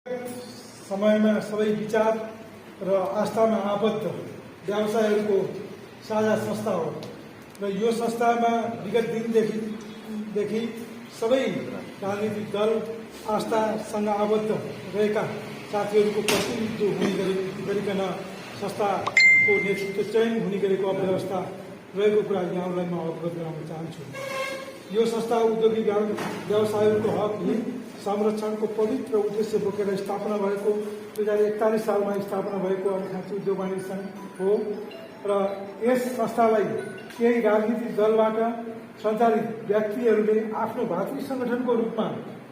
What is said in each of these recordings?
समयमा सबै विचार र आस्थामा आबद्ध व्यवसायहरूको साझा संस्था हो र यो संस्थामा विगत दिनदेखि सबै राजनीतिक दल आस्थासँग आबद्ध रहेका साथीहरूको प्रतिनिधित्व हुने गरिकन संस्थाको नेतृत्व चयन हुने गरेको अव्यवस्था रहेको कुरा यहाँलाई म अवगत गराउन चाहन्छु। यो संस्था औद्योगिक व्यवसायहरूको हक हित संरक्षणको पवित्र उद्देश्य बोकेर स्थापना भएको 2041 सालमा स्थापना भएको अर्खाँची उद्योग वाणिज्य संघ हो र यस संस्थालाई केही राजनीतिक दलबाट सञ्चालित व्यक्तिहरूले आफ्नो भातृ संगठनको रूपमा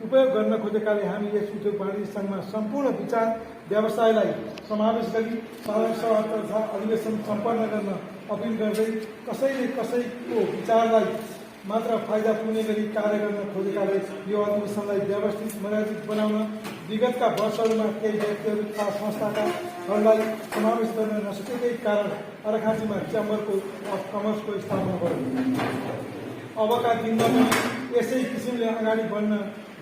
उपयोग गर्न खोजेकाले हामी यस उद्योग वाणिज्य संघमा सम्पूर्ण विचार व्यवसायलाई समावेश गरी साधारण सभा तथा अधिवेशन सम्पन्न गर्न अपिल गर्दै कसैले कसैको विचारलाई मात्र फाइदा पुग्ने गरी कार्य गर्न खोजेकाले यो अधिवेशनलाई व्यवस्थित मर्यादित बनाउन विगतका वर्षहरूमा केही व्यक्तिहरू तथा संस्थाकाहरूलाई समावेश गर्न नसकेकै कारण अर्खाँचीमा च्याम्बरको अफ कमर्सको स्थापना भयो। अबका दिनमा पनि यसै किसिमले अगाडि बढ्न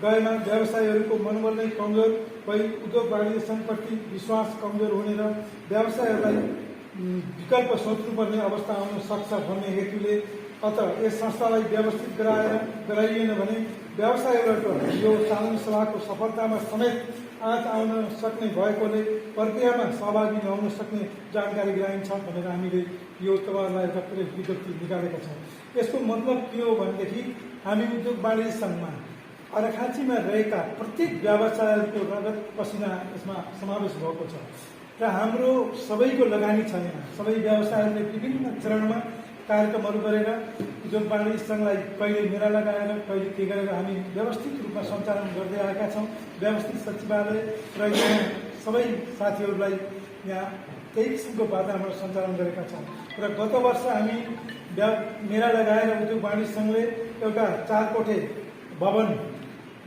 गएमा व्यवसायीहरूको मनोबल नै कमजोर भई उद्योग वाणिज्य संघप्रति विश्वास कमजोर हुने र व्यवसायहरूलाई विकल्प सोच्नुपर्ने अवस्था आउन सक्छ भन्ने हेतुले अत यस संस्थालाई व्यवस्थित गराइएन भने व्यवसायीबाट यो साधारण सभाको सफलतामा समेत आँच आउन सक्ने भएकोले प्रक्रियामा सहभागी नहुन सक्ने जानकारी गराइन्छ भनेर हामीले यो तपाईँहरूलाई डक्टरेट विज्ञप्ति निकालेका छौँ। यसको मतलब के हो भनेदेखि हामी उद्योग वाणिज्य सङ्घमा अर्खाँचीमा रहेका प्रत्येक व्यवसायहरूको रगत पसिना यसमा समावेश भएको छ र हाम्रो सबैको लगानी छ। यहाँ सबै व्यवसायहरूले विभिन्न चरणमा कार्यक्रमहरू गरेर उद्योग वाणिज्य सङ्घलाई कहिले मेला लगाएर कहिले के गरेर हामी व्यवस्थित रूपमा सञ्चालन गर्दै आएका छौँ। व्यवस्थित सचिवालय र यहाँ सबै साथीहरूलाई यहाँ त्यही किसिमको वातावरण सञ्चालन गरेका छौँ र गत वर्ष हामी मेला लगाएर उद्योग वाणिज्य सङ्घले एउटा 4 कोठे भवन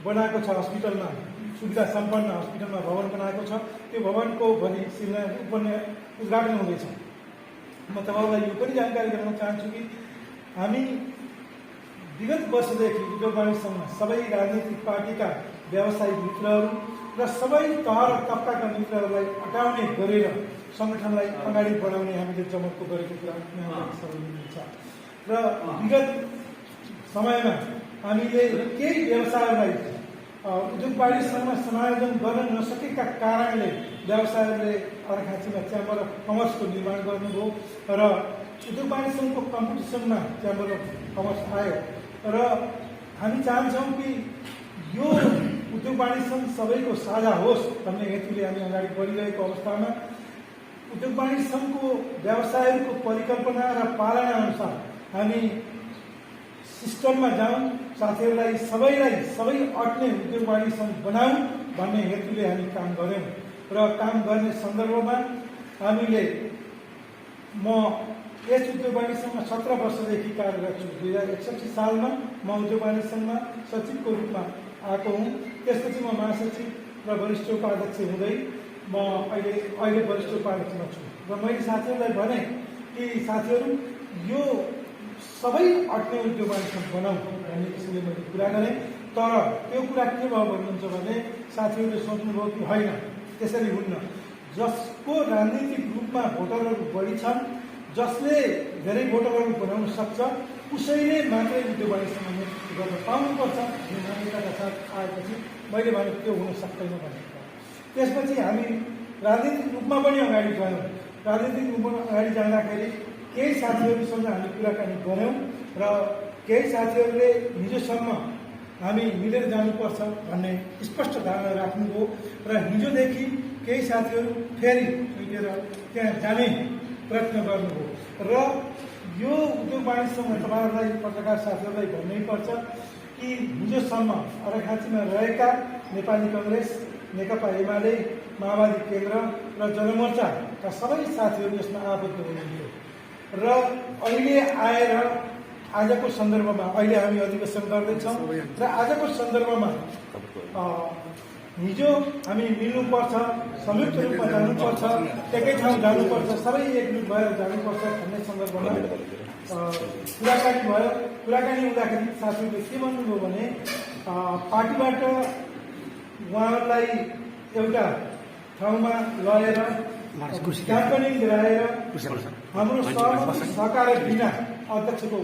बनाएको छ। हस्पिटलमा सुविधा सम्पन्न हस्पिटलमा भवन बनाएको छ। त्यो भवनको भोलि उद्घाटन हुँदैछ। म तपाईँलाई यो पनि जानकारी गराउन चाहन्छु कि हामी विगत वर्षदेखि उद्योग वाणिज्य सङ्घमा सबै राजनीतिक पार्टीका व्यवसायिक मित्रहरू र सबै तह र तबकाका मित्रहरूलाई हटाउने गरेर सङ्गठनलाई अगाडि बढाउने हामीले जमर्को गरेको कुरा सबैले छ र विगत समयमा हामीले केही व्यवसायलाई उद्योग वाणिज्य सङ्घमा समायोजन गर्न नसकेका कारणले व्यवसायहरूले अर्खाँचीमा च्याम्बर अफ कमर्सको निर्माण गर्नुभयो र उद्योग वाणिज्य सङ्घको कम्पिटिसनमा च्याम्बर अफ कमर्स आयो र हामी चाहन्छौँ कि यो उद्योग वाणिज्य सङ्घ सबैको साझा होस् भन्ने हेतुले हामी अगाडि बढिरहेको अवस्थामा उद्योग वाणिज्य सङ्घको व्यवसायहरूको परिकल्पना र पालना अनुसार हामी सिस्टममा जाउँ, साथीहरूलाई सबै अट्ने उद्योग वाणिज्य सङ्घ बनाऊँ भन्ने हेतुले हामी काम गऱ्यौँ र काम गर्ने सन्दर्भमा हामीले म यस उद्योग वाणिज्य सङ्घमा 17 वर्षदेखि कार्यरत छु। 2061 सालमा म उद्योग वाणिज्य सङ्घमा सचिवको रूपमा आएको हुँ। त्यसपछि म महासचिव र वरिष्ठ उपाध्यक्ष हुँदै म अहिले वरिष्ठ उपाध्यक्षमा छु र मैले साथीहरूलाई भने कि साथीहरू यो सबै अट्ने उद्योग वाणिज्य सङ्घ बनाऊँ भन्ने किसिमले मैले कुरा गरेँ। तर त्यो कुरा के भयो भन्नुहुन्छ भने साथीहरूले सोच्नुभयो कि होइन, त्यसरी हुन्न। जसको राजनीतिक रूपमा भोटरहरू बढी छन्, जसले धेरै भोटरहरू बनाउन सक्छ, उसैले मात्रै उद्योग वाणिज्य सङ्घ नेतृत्व गर्न पाउनुपर्छ भन्ने मान्यताका साथ आएपछि मैले भने त्यो हुन सक्दैन भनेको। त्यसपछि हामी राजनीतिक रूपमा पनि अगाडि गयौँ। राजनीतिक रूपमा अगाडि जाँदाखेरि केही साथीहरूसँग हामी कुराकानी गऱ्यौँ र केही साथीहरूले हिजोसम्म हामी मिलेर जानुपर्छ भन्ने स्पष्ट धारणा राख्नुभयो र हिजोदेखि केही साथीहरू फेरि छुटेर त्यहाँ जाने प्रयत्न गर्नुभयो र यो उद्योग वाणिज्य सङ्घमा तपाईँहरूलाई पत्रकार साथीहरूलाई भन्नै पर्छ कि हिजोसम्म अर्खाँचीमा रहेका नेपाली कङ्ग्रेस, नेकपा एमाले, माओवादी केन्द्र र जनमोर्चाका सबै साथीहरू यसमा आबद्ध हुनुहुन्थ्यो र अहिले आएर आजको सन्दर्भमा अहिले हामी अधिवेशन गर्दैछौँ र आजको सन्दर्भमा हिजो हामी मिल्नुपर्छ, संयुक्त रूपमा जानुपर्छ, एकै ठाउँ जानुपर्छ, सबै एकजुट भएर जानुपर्छ भन्ने सन्दर्भमा कुराकानी भयो। कुराकानी हुँदाखेरि साथीहरूले के भन्नुभयो भने पार्टीबाट उहाँहरूलाई एउटा ठाउँमा लगेर क्याम्पेनिङ गराएर हाम्रो सहमति सहकार बिना अध्यक्षको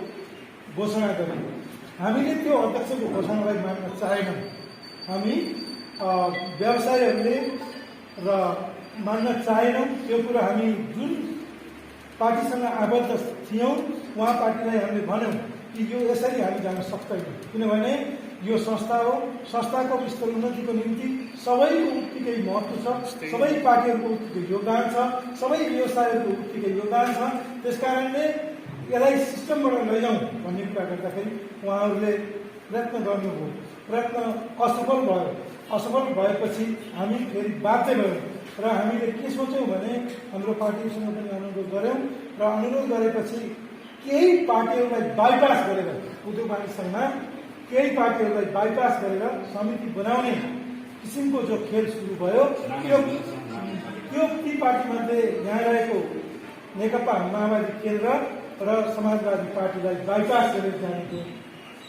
घोषणा गर्यौँ। हामीले त्यो अध्यक्षको घोषणालाई मान्न चाहेनौँ। हामी व्यवसायीहरूले र मान्न चाहेनौँ। त्यो कुरा हामी जुन पार्टीसँग आबद्ध थियौँ उहाँ पार्टीलाई हामीले भन्यौँ कि यो यसरी हामी जान सक्दैनौँ, किनभने यो संस्था हो। संस्थाको विस्तार उन्नतिको निम्ति सबैको उत्तिकै महत्त्व छ, सबै पार्टीहरूको उत्तिकै योगदान छ, सबै व्यवसायहरूको उत्तिकै योगदान छ। त्यसकारणले यसलाई सिस्टमबाट लैजाउँ भन्ने कुरा गर्दाखेरि उहाँहरूले प्रयत्न गर्नुभयो। प्रयत्न असफल भयो। असफल भएपछि हामी फेरि बाध्य भयौँ र हामीले के सोच्यौँ भने हाम्रो पार्टीसँग पनि अनुरोध गऱ्यौँ र अनुरोध गरेपछि केही पार्टीहरूलाई बाइपास गरेर उद्योग वाणिज्य सङ्घमा केही पार्टीहरूलाई बाइपास गरेर समिति बनाउने किसिमको जो खेल सुरु भयो त्यो ती पार्टीमध्ये यहाँ रहेको नेकपा माओवादी केन्द्र र समाजवादी पार्टीलाई बाइपास गरेर जानेको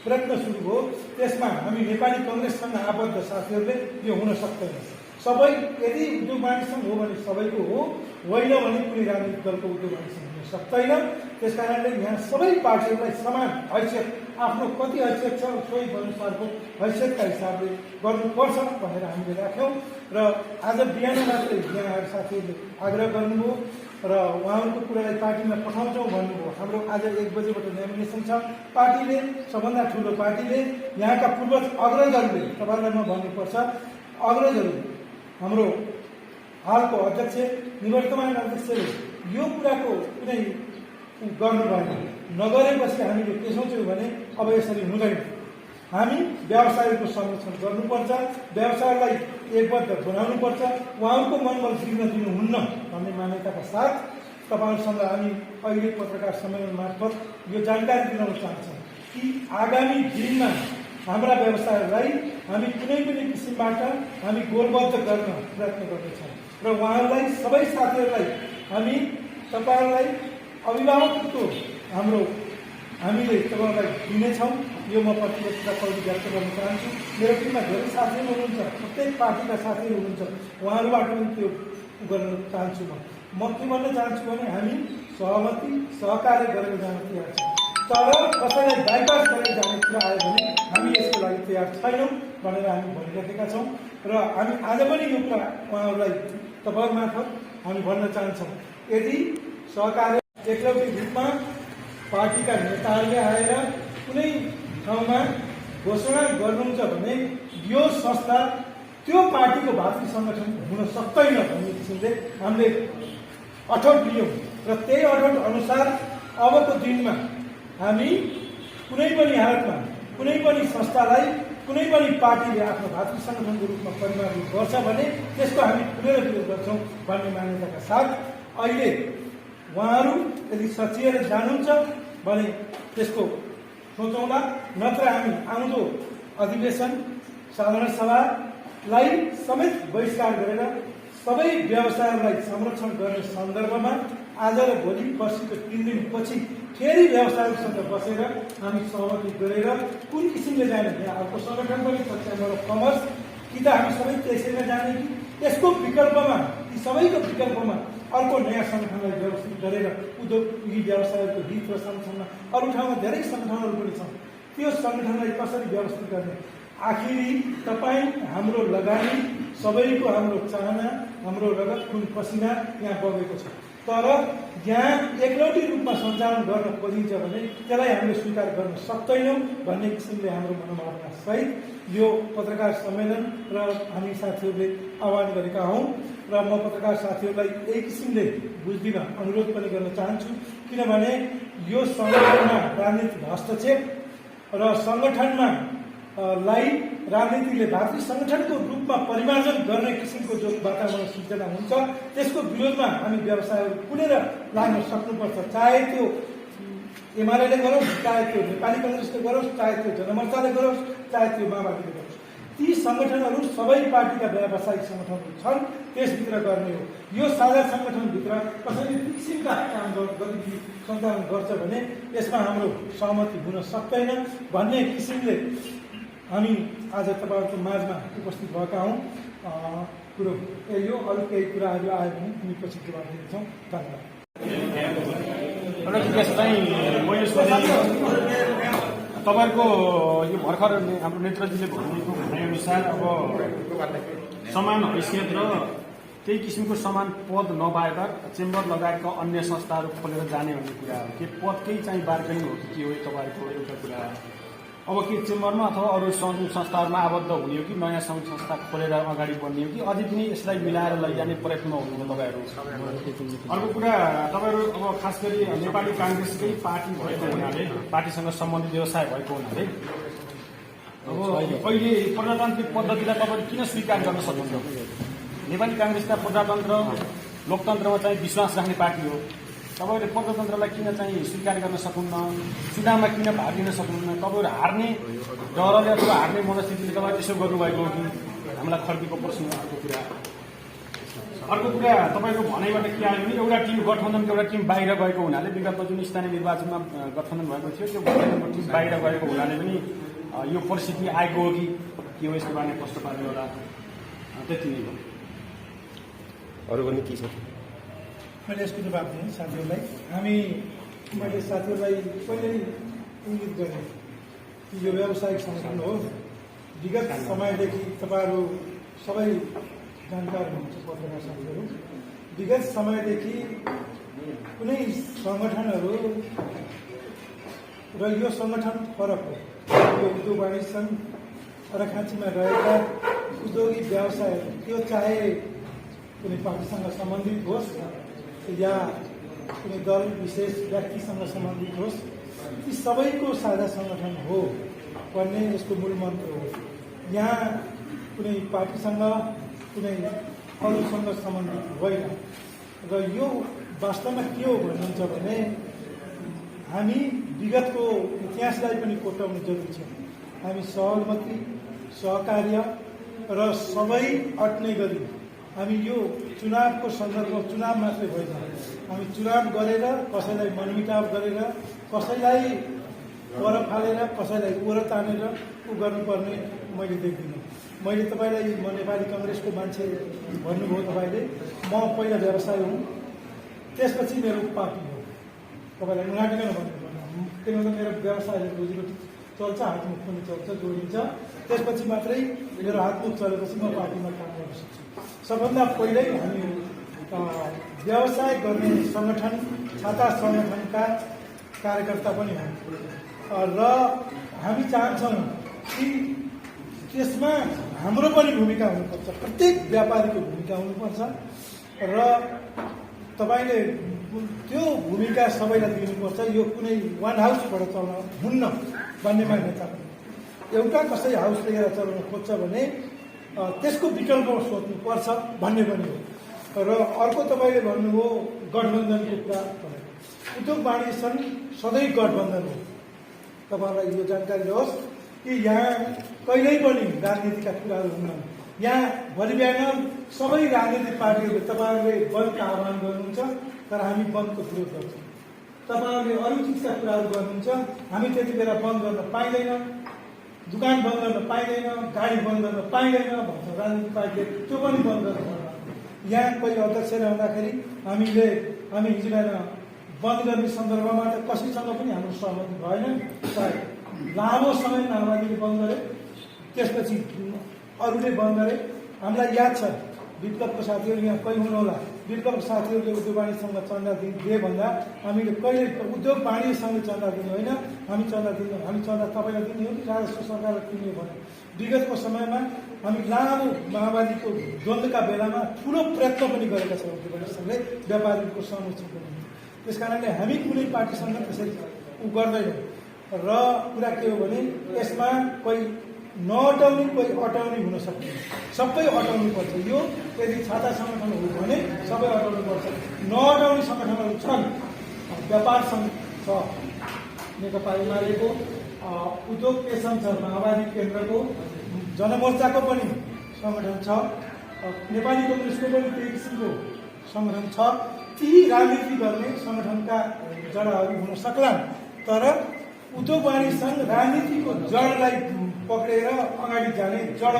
प्रयत्न सुरु भयो। त्यसमा हामी नेपाली कङ्ग्रेससँग आबद्ध साथीहरूले यो हुन सक्दैन। सबै यदि उद्योग वाणिज्य सङ्घ हो भने सबैको हो, होइन भने कुनै राजनीतिक दलको उद्योग वाणिज्य सङ्घ हुन सक्दैन। त्यसकारणले यहाँ सबै पार्टीहरूलाई समान हैसियत, आफ्नो कति हैसियत छ सोही अनुसारको हैसियतका हिसाबले गर्नुपर्छ भनेर हामीले राख्यौँ र आज बिहान मात्रै यहाँ आएर साथीहरूले आग्रह गर्नुभयो र उहाँहरूको कुरालाई पार्टीमा पठाउँछौँ भन्नुभयो। हाम्रो आज 1 बजेबाट नोमिनेसन छ। पार्टीले, सबभन्दा ठुलो पार्टीले, यहाँका पूर्वज अग्रजहरूले, तपाईँलाई म भन्नुपर्छ, अग्रजहरूले, हाम्रो हालको अध्यक्ष, निवर्तमान अध्यक्षले यो कुराको कुनै गर्नु भएन। नगरेपछि हामीले के सोच्यौँ भने अब यसरी हुँदैन। हामी व्यवसायको संरक्षण गर्नुपर्छ, व्यवसायलाई एकबद्ध बनाउनुपर्छ, उहाँहरूको मनोबल बिग्न दिनुहुन्न भन्ने मान्यताका साथ तपाईँहरूसँग हामी अहिले पत्रकार सम्मेलन मार्फत यो जानकारी दिलाउन चाहन्छौँ कि आगामी दिनमा हाम्रा व्यवसायलाई हामी कुनै पनि किसिमबाट हामी गोलबद्ध गर्न प्रयत्न गर्नेछौँ र उहाँहरूलाई, सबै साथीहरूलाई हामी तपाईँहरूलाई अभिभावकत्व हामीले तपाईँलाई दिनेछौँ। यो म प्रतिबद्धता पहिले व्यक्त गर्न चाहन्छु। मेरो टिममा धेरै साथीहरू हुनुहुन्छ, प्रत्येक पार्टीका साथीहरू हुनुहुन्छ, उहाँहरूबाट पनि त्यो गर्न चाहन्छु। म के भन्न चाहन्छु भने हामी सहमति सहकार्य गरेर जान तयार छौँ, तर कसैलाई बाइपास गरेर जाने कुरा आयो भने हामी यसको लागि तयार छैनौँ भनेर हामी भनिराखेका छौँ र हामी आज पनि यो कुरा उहाँहरूलाई तपाईँ मार्फत हामी भन्न चाहन्छौँ। यदि सहकार्य एकलौटी रूपमा पार्टीका नेताहरूले आएर कुनै ठाउँमा घोषणा गर्नुहुन्छ भने यो संस्था त्यो पार्टीको भातृ सङ्गठन हुन सक्दैन भन्ने किसिमले हामीले अठोट लियौँ र त्यही अठोट अनुसार अबको दिनमा हामी कुनै पनि हालतमा कुनै पनि संस्थालाई कुनै पनि पार्टीले आफ्नो भातृ सङ्गठनको रूपमा परिमार्जित गर्छ भने त्यसको हामी खुलेर विरोध गर्छौँ भन्ने मान्यताका साथ अहिले उहाँहरू यदि सचिएर जानुहुन्छ भने त्यसको सोचौँला, नत्र हामी आउँदो अधिवेशन साधारण सभालाई समेत बहिष्कार गरेर सबै व्यवसायहरूलाई संरक्षण गर्ने सन्दर्भमा आज र भोलि पर्सिको 3 दिनपछि फेरि व्यवसायहरूसँग बसेर हामी सहमति गरेर कुन किसिमले जाने, यहाँ अर्को सङ्गठन पनि छ चेम्बर अफ कमर्स, कि त हामी सबै त्यसैमा जाने कि यसको विकल्पमा, यी सबैको विकल्पमा अर्को नयाँ सङ्गठनलाई व्यवस्थित गरेर उद्योगी व्यवसायको हित र संरक्षणमा अरू ठाउँमा धेरै सङ्गठनहरू पनि छन्, त्यो सङ्गठनलाई कसरी व्यवस्थित गर्ने। आखिरी तपाईँ, हाम्रो लगानी, सबैको हाम्रो चाहना, हाम्रो रगत खुन पसिना यहाँ बगेको छ, तर यहाँ एकलौटी रूपमा सञ्चालन गर्न खोजिन्छ भने त्यसलाई हामीले स्वीकार गर्न सक्दैनौँ भन्ने किसिमले हाम्रो मनोभावना सहित यो पत्रकार सम्मेलन र हामी साथीहरूले आह्वान गरेका हौँ र म पत्रकार साथीहरूलाई यही किसिमले बुझ्दिन अनुरोध पनि गर्न चाहन्छु, किनभने यो सङ्गठनमा राजनीतिक हस्तक्षेप र सङ्गठनमा लाई राजनीतिले भातृ सङ्गठनको रूपमा परिमार्जन गर्ने किसिमको जो वातावरण सिर्जना हुन्छ त्यसको विरोधमा हामी व्यवसायहरू खुलेर लाग्न सक्नुपर्छ। चाहे त्यो एमाले गरोस्, चाहे त्यो नेपाली कङ्ग्रेसले गरोस्, चाहे त्यो जनमोर्चाले गरोस्, चाहे त्यो माओवादीले गरोस्, ती सङ्गठनहरू सबै पार्टीका व्यावसायिक सङ्गठनहरू छन्, त्यसभित्र गर्ने हो। यो साझा सङ्गठनभित्र कसैले ती किसिमका काम गतिविधि सञ्चालन गर्छ भने यसमा हाम्रो सहमति हुन सक्दैन भन्ने किसिमले हामी आज तपाईँहरूको माझमा उपस्थित भएका हौँ। कुरो यो अरू केही कुराहरू आयो भने हामी पछि जवाब दिन्छौँ। धन्यवाद। एउटा जिज्ञासा चाहिँ मैले सोधेँ, तपाईँको यो भर्खर हाम्रो नेत्रजीले भनेको भनाइअनुसार अब समान हैसियत र त्यही किसिमको समान पद नपाएका चेम्बर लगायतका अन्य संस्थाहरू खोलेर जाने भन्ने कुरा हो। के पदकै चाहिँ बार्गेनिङ हो कि के हो तपाईँको एउटा कुरा हो। अब के चेम्बरमा अथवा अरू सङ्घ संस्थाहरूमा आबद्ध हुने हो कि नयाँ सङ्घ संस्था खोलेर अगाडि बढ्ने हो कि अझै पनि यसलाई मिलाएर लैजाने प्रयत्नमा हुनुहुन्छ तपाईँहरू। अर्को कुरा, तपाईँहरू अब खास गरी नेपाली काङ्ग्रेसकै पार्टी भएको हुनाले, पार्टीसँग सम्बन्धित व्यवसाय भएको हुनाले अब अहिले प्रजातान्त्रिक पद्धतिलाई तपाईँले किन स्वीकार गर्न सक्नुहुन्छ? नेपाली काङ्ग्रेसका प्रजातन्त्र लोकतन्त्रमा चाहिँ विश्वास राख्ने पार्टी हो। तपाईँले प्रजातन्त्रलाई किन चाहिँ स्वीकार गर्न सक्नुहुन्न? चुनावमा किन भाग लिन सक्नुहुन्न? तपाईँहरू हार्ने डरले अथवा हार्ने मनस्थितिले तपाईँ यसो गर्नुभएको हो कि? हामीलाई खर्केको प्रश्न। अर्को कुरा तपाईँको भनाइबाट के आयो भने एउटा टिम गठबन्धनको एउटा टिम बाहिर गएको हुनाले, विगतमा जुन स्थानीय निर्वाचनमा गठबन्धन भएको थियो त्यो गठबन्धनको टिम बाहिर गएको हुनाले पनि यो परिस्थिति आएको हो कि के हो? यसको बारेमा प्रश्न पार्नु होला। त्यति नै हो। अरू पनि के छ? मैले यसको जवाब दिएँ साथीहरूलाई। मैले साथीहरूलाई पहिल्यै इङ्गित गरेँ कि यो व्यावसायिक सङ्गठन हो। विगत समयदेखि तपाईँहरू सबै जानकार हुनुहुन्छ, पत्रकार साथीहरू। विगत समयदेखि कुनै सङ्गठनहरू र यो सङ्गठन फरक हो। यो उद्योग वाणिज्य सङ्घ अर्घाखाँचीमा रहेका उद्योगिक व्यवसायहरू, त्यो चाहे कुनै पार्टीसँग सम्बन्धित होस् या कुनै दल विशेष व्यक्तिसँग सम्बन्धित होस्, ती सबैको साझा सङ्गठन हो भन्ने यसको मूल मन्त्र हो। यहाँ कुनै पार्टीसँग कुनै अरूसँग सम्बन्धित होइन। र यो वास्तवमा के हो भन्नुहुन्छ भने हामी विगतको इतिहासलाई पनि कोट्याउनु जरुरी छ। हामी सहमति, सहकार्य र सबै अट्ने गरी हामी यो चुनावको सन्दर्भमा, चुनाव मात्रै होइन, हामी चुनाव गरेर कसैलाई मनमिटाव गरेर, कसैलाई पर फालेर, कसैलाई ओर तानेर गर्नुपर्ने मैले देख्दिनँ। मैले तपाईँलाई म नेपाली काङ्ग्रेसको मान्छे भन्नुभयो तपाईँले। म पहिला व्यवसाय हुँ, त्यसपछि मेरो पार्टी हो। तपाईँलाई नराटिकन भन्नु, किनभने मेरो व्यवसायले रोजीरोटी चल्छ, हातमुख पनि चल्छ, जोडिन्छ। त्यसपछि मात्रै मेरो हातमुख चलेपछि म पार्टीमा काम गर्न सक्छु। सबभन्दा पहिल्यै हामी व्यवसाय गर्ने सङ्गठन, छाता सङ्गठनका कार्यकर्ता पनि हौँ र हामी चाहन्छौँ कि त्यसमा हाम्रो पनि भूमिका हुनुपर्छ। प्रत्येक व्यापारीको भूमिका हुनुपर्छ र तपाईँले त्यो भूमिका सबैलाई दिनुपर्छ। यो कुनै वान हाउसबाट चल्न हुन्न भन्ने मान्यता पनि। एउटा कसै हाउस लिएर चलाउन खोज्छ भने त्यसको विकल्प सोध्नुपर्छ भन्ने पनि हो। र अर्को तपाईँले भन्नुभयो गठबन्धनको कुरा। उद्योग वाणिज्य सङ्घ सधैँ गठबन्धन हो। तपाईँहरूलाई यो जानकारी होस् कि यहाँ कहिल्यै पनि राजनीतिका कुराहरू हुन्न। यहाँ भोलि बिहान सबै राजनीतिक पार्टीहरूले तपाईँहरूले बन्दका आह्वान गर्नुहुन्छ, तर हामी बन्दको विरोध गर्छौँ। तपाईँहरूले अरू चिजका कुराहरू गर्नुहुन्छ, हामी त्यति बेला बन्द गर्न पाइँदैन, दुकान बन्द गर्न पाइँदैन, गाडी बन्द गर्न पाइँदैन भन्छ राजनीतिक पार्टीले। त्यो पनि बन्द गर्न यहाँ कोही अध्यक्ष रहँदाखेरि हामी हिजो बिहान बन्द गर्ने सन्दर्भमा त कसैसँग पनि हाम्रो सहमति भएन। लामो समय माओवादीले बन्द गरे, त्यसपछि अरूले बन्द गरे। हामीलाई याद छ, विप्लवको साथीहरू यहाँ कोही हुनुहोला, विप्लवको साथीहरूले उद्योग वाणिज्यसँग चन्दा दिए भन्दा हामीले कहिले उद्योग वाणिज्यसँग चन्दा दिने होइन, हामी चन्दा दिने, हामी चन्दा तपाईँलाई दिने हो कि राजस्व सरकारलाई दिने भने विगतको समयमा हामी लामो माओवादीको द्वन्द्वका बेलामा ठुलो प्रयत्न पनि गरेका छौँ उद्योग वाणिज्यसँगले व्यापारीको संरक्षणको निम्ति। त्यस कारणले हामी कुनै पार्टीसँग त्यसरी गर्दैनौँ। र कुरा के हो भने यसमा कोही नअटाउने, कोही अटाउने हुन सक्दैन, सबै अटाउनु पर्छ। यो यदि छाता सङ्गठन हो भने सबै अटाउनु पर्छ। नअटाउने सङ्गठनहरू छन्, व्यापार सङ्घ छ नेकपा एमालेको, उद्योग पेसन छ माओवादी केन्द्रको, जनमोर्चाको पनि सङ्गठन छ, नेपाली कम्युनिस्टको पनि त्यही किसिमको सङ्गठन छ। ती राजनीति गर्ने सङ्गठनका जडाहरू हुन सक्लान्, तर उद्योग वाणिज्य सङ्घ राजनीतिको जडलाई पक्रेर अगाडि जाने जड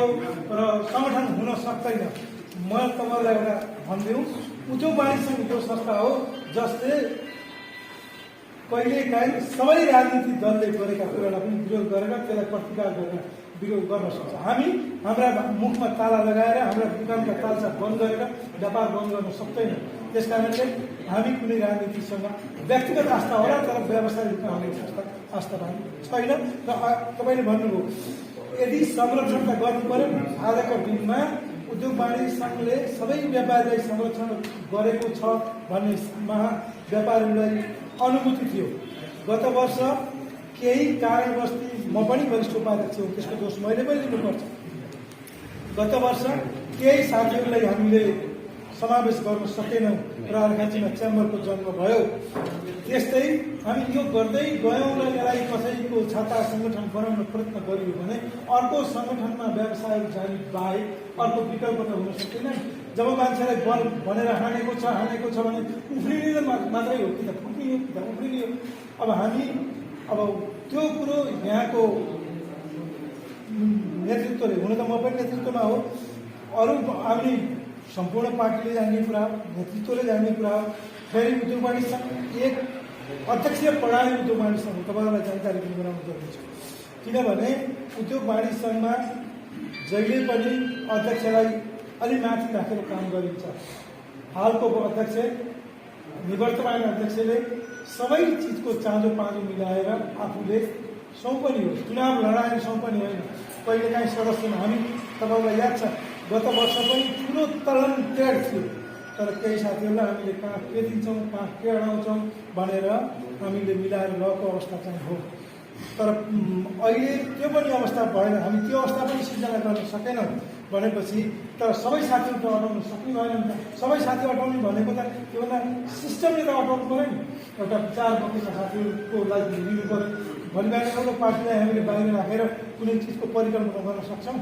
र सङ्गठन हुन सक्दैन म तपाईँलाई एउटा भनिदिउँ, उद्योग वाणिज्य सङ्घ यो संस्था हो जसले कहिलेकाहीँ सबै राजनीतिक दलले गरेका कुरालाई पनि विरोध गरेर त्यसलाई प्रतिकार गरेर विरोध गर्न सक्छ। हामी हाम्रा मुखमा ताला लगाएर हाम्रा दुकानका तालचा बन्द गरेर व्यापार बन्द गर्न सक्दैनौँ। त्यस कारणले हामी कुनै राजनीतिसँग व्यक्तिगत आस्था होला, तर व्यावसायिक रूपमा हाम्रो आस्था छैन। र तपाईँले भन्नुभयो यदि संरक्षण त गर्नु पर्यो, आजको दिनमा उद्योग वाणिज्य सङ्घले सबै व्यापारीलाई संरक्षण गरेको छ भन्ने व्यापारीलाई अनुभूति थियो। गत वर्ष केही कारणवश म पनि वरिष्ठ उपाध्यक्ष हो, त्यसको दोष मैले पनि लिनुपर्छ। गत वर्ष केही साथीहरूलाई हामीले समावेश गर्न सकेनौँ र अर्घाँचीमा च्याम्बरको जन्म भयो। त्यस्तै हामी यो गर्दै गयौँ र यसलाई कसैको छाता सङ्गठन बनाउन प्रयत्न गरियो भने अर्को सङ्गठनमा व्यवसाय जाने बाहेक अर्को विकल्प त हुन सक्दैन। जब मान्छेलाई बल भनेर हानेको छ भने उफ्रिने मात्रै हो कि त फुट्ने हो कि त उफ्रिने हो। अब हामी त्यो कुरो यहाँको नेतृत्वले, हुन त म पनि नेतृत्वमा हो, अरू हामी सम्पूर्ण पार्टीले जान्ने कुरा हो, नेतृत्वले जान्ने कुरा हो। फेरि उद्योग वाणिज्य सङ्घ एक अध्यक्षीय प्रणाली उद्योग वाणिज्य सङ्घ तपाईँहरूलाई जानकारी पनि गराउनु जरुरी छ। किनभने उद्योग वाणिज्य सङ्घमा जहिले पनि अध्यक्षलाई अलि माथि राखेर काम गरिन्छ। हालको अध्यक्ष निवर्तमान अध्यक्षले सबै चिजको चाँजो पाँजो मिलाएर आफूले सौंपनी हो, चुनाव लडाएर सौंपनी होइन। कहिलेकाहीँ सदस्यमा हामी तपाईँलाई याद छ गत वर्ष पनि ठुलो तलन ट्रेड थियो, तर केही साथीहरूलाई हामीले कहाँ के दिन्छौँ कहाँ के अडाउँछौँ भनेर हामीले मिलाएर लगेको अवस्था चाहिँ हो। तर अहिले त्यो पनि अवस्था भएन, हामी त्यो अवस्था पनि सिर्जना गर्न सकेनौँ भनेपछि तर सबै साथीहरू त अटाउनु सक्नु भएन नि त। सबै साथी अटाउने भनेको त त्योभन्दा सिस्टमले त अटाउनु पऱ्यो नि। एउटा विचार बोकेका साथीहरूको लागि लिनु पऱ्यो। भोलि बिहान एउटा पार्टीलाई हामीले बाहिर राखेर कुनै चिजको परिकल्पना गर्न सक्छौँ,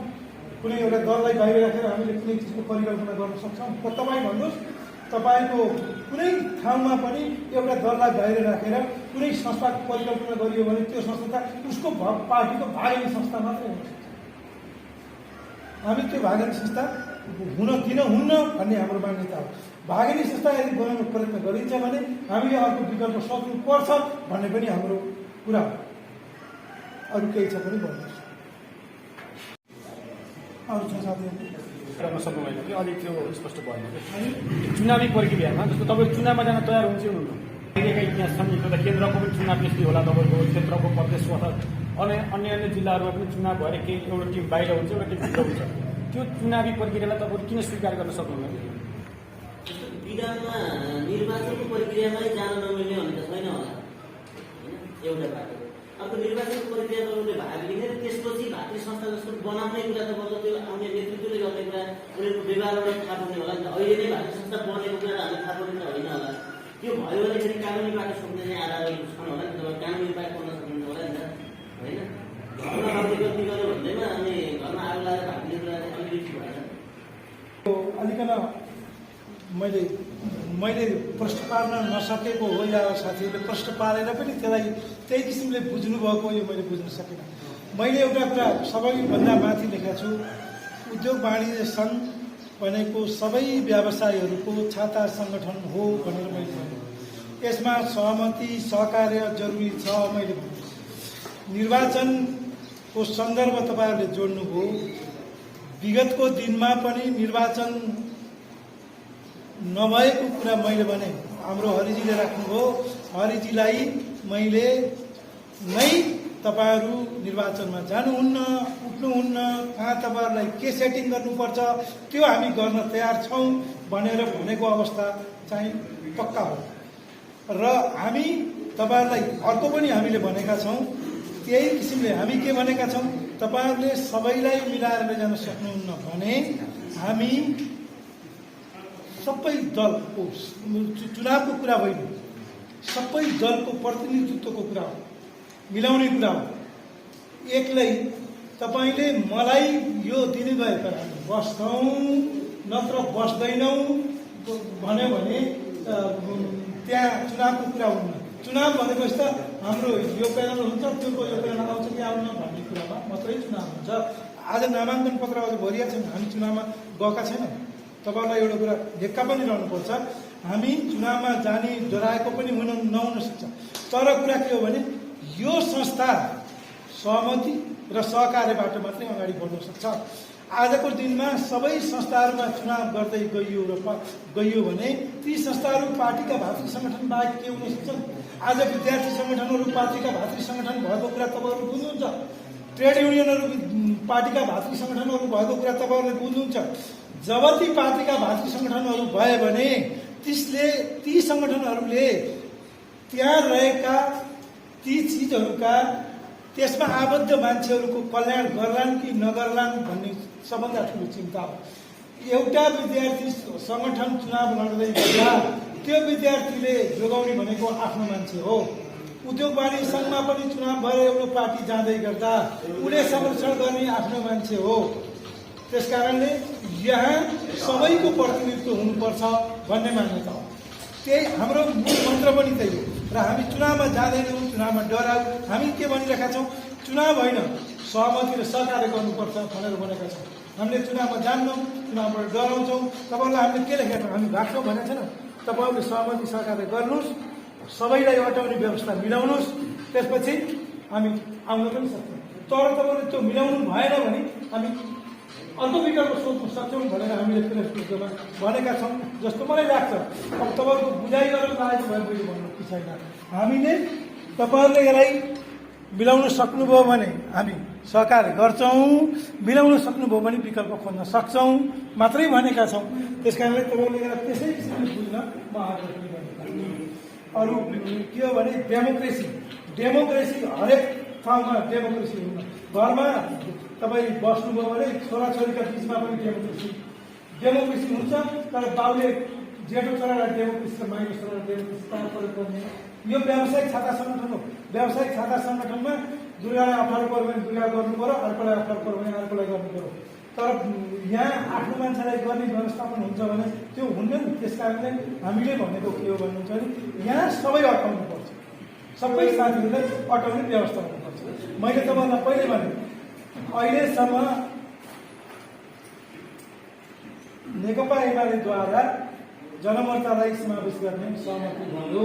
कुनै एउटा दललाई बाहिर राखेर हामीले कुनै चिजको परिकल्पना गर्न सक्छौँ। तपाईँ भन्नुहोस्, तपाईँको कुनै ठाउँमा पनि एउटा दललाई बाहिर राखेर कुनै संस्थाको परिकल्पना गरियो भने त्यो संस्था उसको पार्टीको भागेनी संस्था मात्रै हुन्छ। हामी त्यो भागेनी संस्था हुन किन हुन्न भन्ने हाम्रो मान्यता हो। भागेनी संस्था यदि बनाउन प्रयत्न गरिन्छ भने हामीले अर्को विकल्प सक्नुपर्छ भन्ने पनि हाम्रो कुरा हो। अरू केही छ पनि भन्नुहोस्। अरू छ साथीहरू गर्न सक्नुभएन कि अलिक त्यो स्पष्ट भएन कि चुनावी प्रक्रियामा जस्तो तपाईँ चुनावमा जान तयार हुन्छ हुनुहुन्न। अहिलेका इतिहास छन्, एउटा केन्द्रको पनि चुनाव त्यस्तै होला, तपाईँको क्षेत्रको प्रदेश अन्य अन्य जिल्लाहरूमा पनि चुनाव भएर केही एउटा टिम बाहिर हुन्छ एउटा टिम भित्र हुन्छ। त्यो चुनावी प्रक्रियालाई तपाईँले किन स्वीकार गर्न सक्नुहुन्न? विधानमा निर्वाचनको प्रक्रियामै जान नमिल्ने भने त छैन होला, एउटा बाटो। अर्को निर्वाचनको प्रक्रियामा उनले भाग लिने र त्यसपछि भातृ संस्था जस्तो बनाउने कुरा त मतलब त्यो आउने नेतृत्वले गर्ने कुरा उनीहरूको व्यवहारबाट थाहा पर्ने होला नि त। अहिले नै भातृ संस्था बनेको कुरा हामी थाहा पर्ने त होइन होला। त्यो भयो भने फेरि कानुनी बाटो सोध्ने चाहिँ आधारहरू छन् होला नि त। कानुनी उपाय गर्न सक्नुहुन्छ होला नि त, होइन? घरमा आउने गल्ती गर्यो भन्दैमा अनि घरमा आगो लगाएर भाग लिने कुरा चाहिँ अलिक रिस्क भएन। अलिकन मैले प्रश्न पार्न नसकेको हो या साथीहरूले प्रश्न पारेर पनि त्यसलाई त्यही किसिमले बुझ्नुभएको यो मैले बुझ्न सकिनँ। मैले एउटा कुरा सबैभन्दा माथि लेखेको छु, उद्योग वाणिज्य सङ्घ भनेको सबै व्यवसायीहरूको छाता सङ्गठन हो भनेर मैले भने। यसमा सहमति सहकार्य जरुरी छ मैले भने। निर्वाचनको सन्दर्भ तपाईँहरूले जोड्नुभयो। विगतको दिनमा पनि निर्वाचन नभएको कुरा मैले भने। हाम्रो हरिजीले राख्नुभयो, हरिजीलाई मैले नै तपाईँहरू निर्वाचनमा जानुहुन्न, उठ्नुहुन्न, कहाँ तपाईँहरूलाई के सेटिङ गर्नुपर्छ त्यो हामी गर्न तयार छौँ भनेर भनेको अवस्था चाहिँ पक्का हो। र हामी तपाईँहरूलाई अर्को पनि हामीले भनेका छौँ, त्यही किसिमले हामी के भनेका छौँ, तपाईँहरूले सबैलाई मिलाएर लैजान सक्नुहुन्न भने हामी सबै दलको चुनावको कुरा होइन, सबै दलको प्रतिनिधित्वको कुरा हो, मिलाउने कुरा हो। एक्लै तपाईँले मलाई यो दिनुभयो तर हामी बस्छौँ नत्र बस्दैनौँ भन्यो भने त्यहाँ चुनावको कुरा हुन्न। चुनाव भनेपछि त हाम्रो यो प्यानल हुन्छ, त्यो यो प्यानल आउँछ कि आउन भन्ने कुरामा मात्रै चुनाव हुन्छ। आज नामाङ्कन पत्र अझ भरिया छन्, हामी चुनावमा गएका छैनौँ। तपाईँलाई एउटा कुरा ढेक्का पनि रहनुपर्छ, हामी चुनावमा जाने डराएको पनि नहुन सक्छ। तर कुरा के हो भने यो संस्था सहमति र सहकार्यबाट मात्रै अगाडि बढ्न सक्छ। आजको दिनमा सबै संस्थाहरूमा चुनाव गर्दै गइयो भने ती संस्थाहरू पार्टीका भातृ सङ्गठन बाहेक के हुन सक्छन्? आज विद्यार्थी सङ्गठनहरू पार्टीका भातृ सङ्गठन भएको कुरा तपाईँहरू बुझ्नुहुन्छ, ट्रेड युनियनहरू पार्टीका भातृ सङ्गठनहरू भएको कुरा तपाईँहरूले बुझ्नुहुन्छ। जब ती पार्टीका भातृ सङ्गठनहरू भए भने ती सङ्गठनहरूले त्यहाँ रहेका ती चिजहरूका त्यसमा आबद्ध मान्छेहरूको कल्याण गर्लान् कि नगर्लान् भन्ने सबभन्दा ठुलो चिन्ता हो। एउटा विद्यार्थी सङ्गठन चुनाव लड्दै गर्दा त्यो विद्यार्थीले जोगाउने भनेको आफ्नो मान्छे हो। उद्योग वाणिज्य सङ्घमा पनि चुनाव भएर एउटा पार्टी जाँदै गर्दा उसले संरक्षण गर्ने आफ्नो मान्छे हो। त्यसकारणले यहाँ सबैको प्रतिनिधित्व हुनुपर्छ भन्ने मान्यता हो। त्यही हाम्रो मूल मन्त्र पनि त्यही हो र हामी चुनावमा जाँदैनौँ, चुनावमा डराउ। हामी के भनिरहेका छौँ? चुनाव होइन, सहमति र सहकार्य गर्नुपर्छ भनेर भनेका छौँ। हामीले चुनावमा जान्नौँ, चुनावबाट डराउँछौँ। तपाईँहरूलाई हामीले के लेखेका छौँ? हामी भाग्छौँ भनेको छैन। तपाईँहरूले सहमति सहकार्य गर्नुहोस्, सबैलाई अटाउने व्यवस्था मिलाउनुहोस्, त्यसपछि हामी आउन पनि सक्छौँ। तर तपाईँले त्यो मिलाउनु भएन भने हामी अर्को विकल्प सोध्न सक्छौँ भनेर हामीले प्रेस विज्ञप्तिमा भनेका छौँ जस्तो मलाई लाग्छ। अब तपाईँहरूको बुझाइ गरेर लागेको भए मैले भन्नु कि छैन। हामीले तपाईँहरूले यसलाई मिलाउन सक्नुभयो भने हामी सहकार्य गर्छौँ, मिलाउन सक्नुभयो भने विकल्प खोज्न सक्छौँ मात्रै भनेका छौँ। त्यसकारणले तपाईँहरूले यसलाई त्यसै किसिमले बुझ्न म आग्रह पनि गरेको। अरू के हो भने डेमोक्रेसी हरेक ठाउँमा डेमोक्रेसी हुन्न। घरमा तपाईँ बस्नुभयो भने छोराछोरीका बिचमा पनि डेमोक्रेसी हुन्छ। तर बाउले जेठो छोरालाई डेमोक्रेसी र माइलो छोरालाई डेमोक्रेसी कहाँ प्रयोग गर्ने? यो व्यावसायिक छाता सङ्गठन हो। व्यावसायिक छाता सङ्गठनमा दुर्गालाई अप्ठ्यारो पऱ्यो भने दुर्गा गर्नु पऱ्यो, अर्कोलाई अप्ठ्यारो पऱ्यो भने अर्कोलाई गर्नु पऱ्यो। तर यहाँ आफ्नो मान्छेलाई गर्ने व्यवस्थापन हुन्छ भने त्यो हुन्न नि। त्यसकारणले हामीले भनेको के हो भन्नुहुन्छ भने यहाँ सबै अटाउनुपर्छ, सबै साथीहरूलाई अटाउने व्यवस्था हुनुपर्छ। मैले तपाईँलाई पहिले भने अहिलेसम्म नेकपा एमालेद्वारा जनमोर्चालाई समावेश गर्ने सहमति भयो।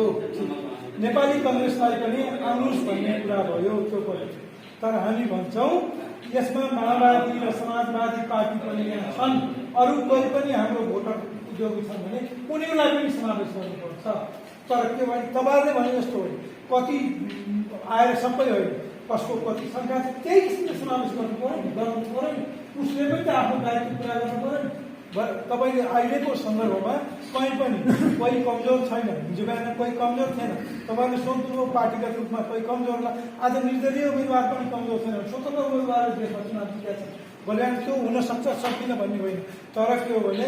नेपाली कङ्ग्रेसलाई पनि आउनुहोस् भन्ने कुरा भयो, त्यो पनि। तर हामी भन्छौँ यसमा माओवादी र समाजवादी पार्टी पनि यहाँ छन्, अरू कोही पनि हाम्रो भोटर उद्योगी छन् भने उनीहरूलाई पनि समावेश गर्नुपर्छ। तर के भने तपाईँहरूले भने जस्तो हो, कति आएर सबै होइन, कसको कति सङ्ख्या छ त्यही किसिमले समावेश गर्नु पऱ्यो नि। उसले पनि त आफ्नो दायित्व पुरा गर्नु पऱ्यो नि। तपाईँले अहिलेको सन्दर्भमा कहीँ पनि कोही कमजोर छैन। हिजो बिहान कोही कमजोर थिएन। तपाईँले सोध्नुभयो पार्टीगत रूपमा कोही कमजोरलाई, आज निर्दलीय उम्मेदवार पनि कमजोर छैन, स्वतन्त्र उम्मेदवार देशमा चुनाव जितेका छन्। भोलि त्यो हुन सक्छ सक्दिनँ भन्ने होइन। तर के हो भने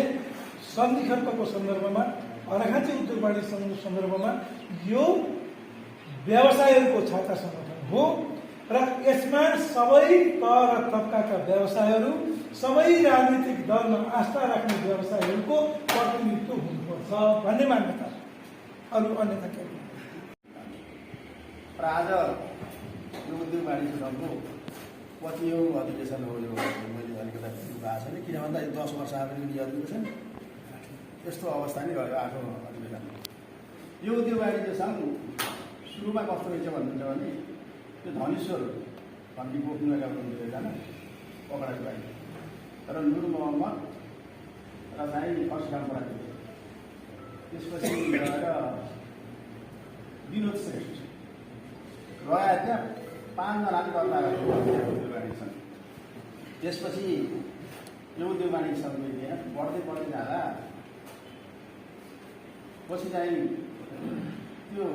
सन्धिखर्कको सन्दर्भमा, अर्घाँची उद्योग वाणिज्य सङ्घको सन्दर्भमा यो व्यवसायहरूको छाता सङ्गठन हो र यसमा सबै तह र तबकाका व्यवसायहरू, सबै राजनीतिक दलमा आस्था राख्ने व्यवसायहरूको प्रतिनिधित्व हुनुपर्छ भन्ने मान्यता। अरू अन्यथा के हो? र आज यो उद्योग वाणिज्य सङ्घको कति यो अधिवेशन हो यो मैले अलिकता भएको छैन। किन भन्दा 10 वर्ष अगाडि यो अधिवेशन यस्तो अवस्था नै भयो। 8औँ अधिवेशन यो उद्योग वाणिज्य सङ्घ सुरुमा कस्तो रहेछ भन्नुहुन्छ भने त्यो धनेश्वर भन्ने बोक्नुका हुनुहुन्थ्यो एकजना पकडाको लागि। तर नुर मोहम्मद र चाहिँ अस्लाम पराजु, त्यसपछि गएर विनोद श्रेष्ठ रह्या त्यहाँ 5 जनाले गर्दा उद्योग वाणिज्य सङ्घ। त्यसपछि यो उद्योग वाणिज्य सङ्घले त्यहाँ बढ्दै जाँदा पछि चाहिँ त्यो